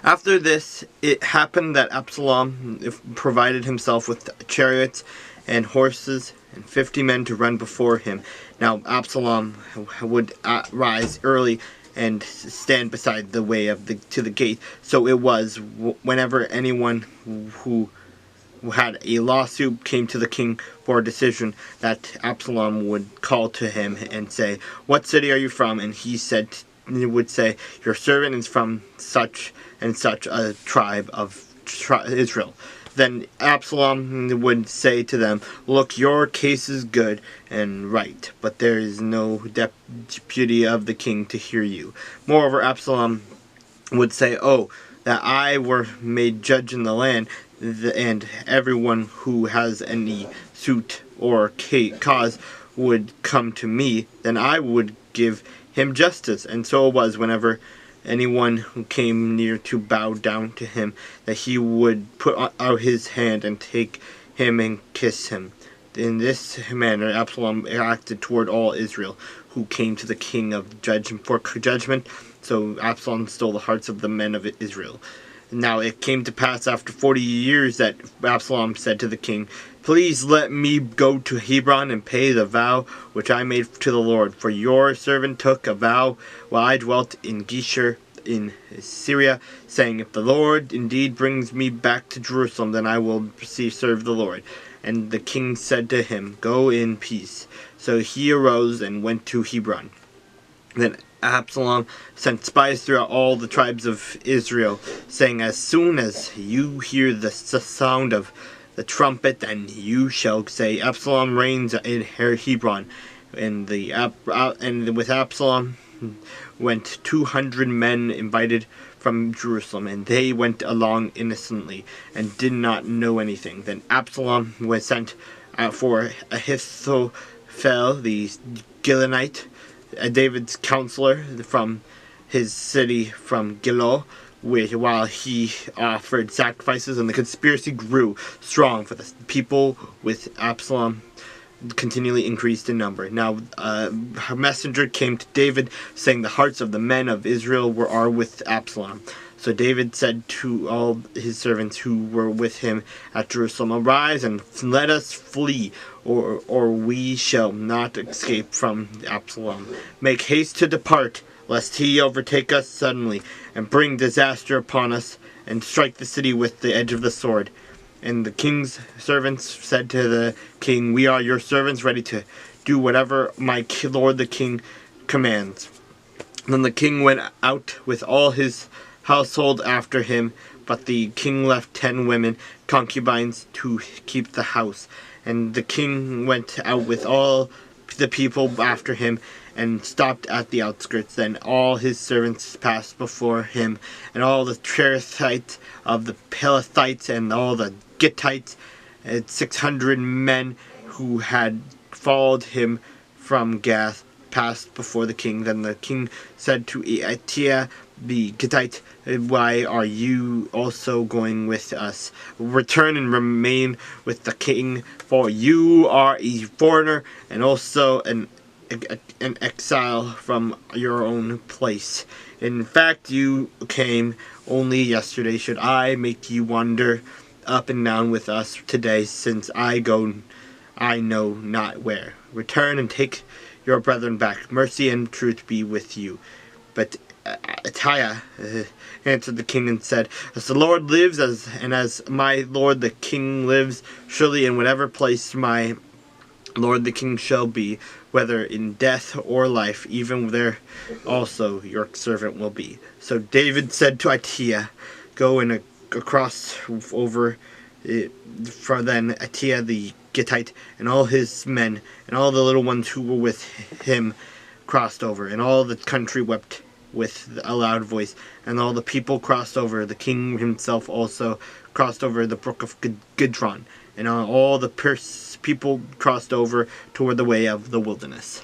After this, it happened that Absalom provided himself with chariots and horses and 50 men to run before him. Now Absalom would rise early and stand beside the way to the gate. So it was whenever anyone who had a lawsuit came to the king for a decision, that Absalom would call to him and say, "What city are you from?" And he would say, "Your servant is from such and such a tribe of Israel." Then Absalom would say to them, "Look, your case is good and right, but there is no deputy of the king to hear you." Moreover, Absalom would say, "Oh, that I were made judge in the land, and everyone who has any suit or cause would come to me, then I would give him justice." And so it was whenever anyone who came near to bow down to him, that he would put out his hand and take him and kiss him. In this manner Absalom acted toward all Israel who came to the king for judgment. So Absalom stole the hearts of the men of Israel. Now it came to pass after 40 years that Absalom said to the king, "Please let me go to Hebron and pay the vow which I made to the Lord. For your servant took a vow while I dwelt in Geshur in Syria, saying, If the Lord indeed brings me back to Jerusalem, then I will serve the Lord." And the king said to him, "Go in peace." So he arose and went to Hebron. Then Absalom sent spies throughout all the tribes of Israel, saying, "As soon as you hear the sound of the trumpet, then you shall say, Absalom reigns in Hebron." And with Absalom went 200 men invited from Jerusalem, and they went along innocently and did not know anything. Then Absalom was sent for Ahithophel the Gilonite, David's counselor, from his city from Gilo, while he offered sacrifices, and the conspiracy grew strong, for the people with Absalom continually increased in number. Now a messenger came to David, saying, "The hearts of the men of Israel are with Absalom." So David said to all his servants who were with him at Jerusalem, "Arise and let us flee, or we shall not escape from Absalom. Make haste to depart, lest he overtake us suddenly, and bring disaster upon us, and strike the city with the edge of the sword." And the king's servants said to the king, "We are your servants, ready to do whatever my lord the king commands." Then the king went out with all his household after him, but the king left 10 women concubines to keep the house. And the king went out with all the people after him, and stopped at the outskirts. Then all his servants passed before him, and all the Cherethites of the Pelethites, and all the Gittites, and 600 men who had followed him from Gath, passed before the king. Then the king said to Ittai the Gittite, "Why are you also going with us? Return and remain with the king, for you are a foreigner and also an exile from your own place. In fact, you came only yesterday. Should I make you wander up and down with us today, since I go I know not where? Return and take your brethren back. Mercy and truth be with you." But Ittai answered the king and said, "As the Lord lives, and as my lord the king lives, surely in whatever place my lord the king shall be, whether in death or life, even there also your servant will be." So David said to Ittai, "Go and across over." For then Ittai the Gittite and all his men and all the little ones who were with him crossed over, and all the country wept with a loud voice, and all the people crossed over. The king himself also crossed over the brook of Gidron, and all the people crossed over toward the way of the wilderness.